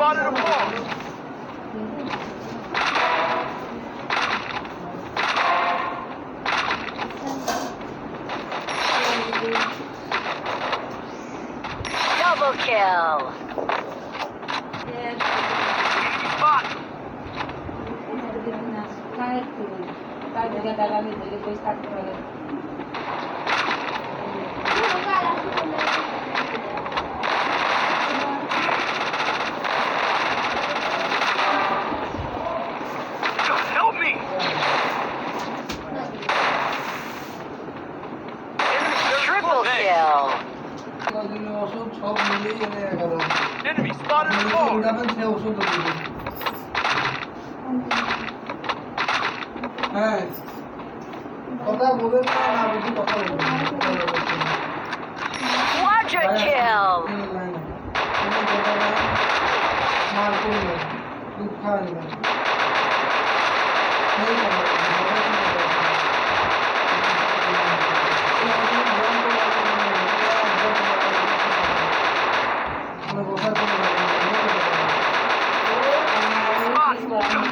spotted a bomb. Double kill. Enemy spotted. God, help me! Triple kill. Enemy spotted a bomb. হ্যাঁ কথা বলে না বুঝি কথা বলবো Quadra kill. মার করবে দুধ খাওয়া যাবে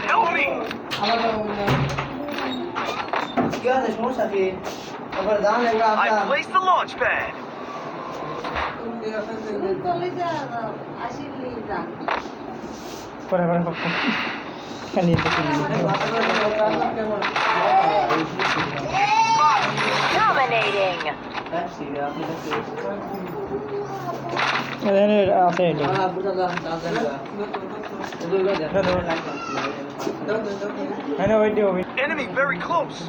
Help me! I placed the launch pad. Dominating. Enemy very close.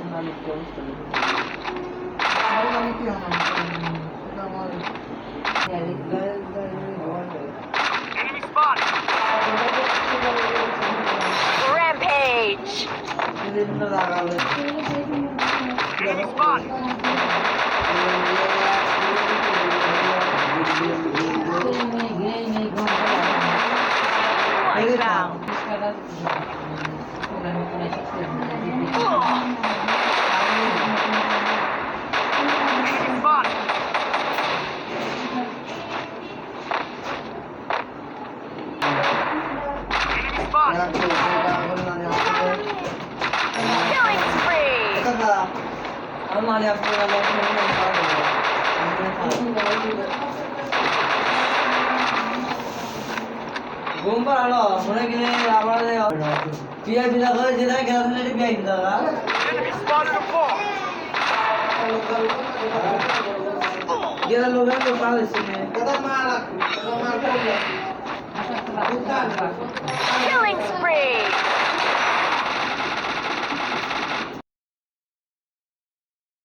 Enemy spotted. Rampage. Enemy spotted. Bound. Enemy spotted. Enemy spotted. Killing spree. ঘুম পাড়ালো মনে গেলে আবার পিয়া পিলা করে যেটা গেল পিয়া পিলা Enemy spotted a bomb. গেলা লোকের তো পাড়াইছে কথা মার কথা মার করবে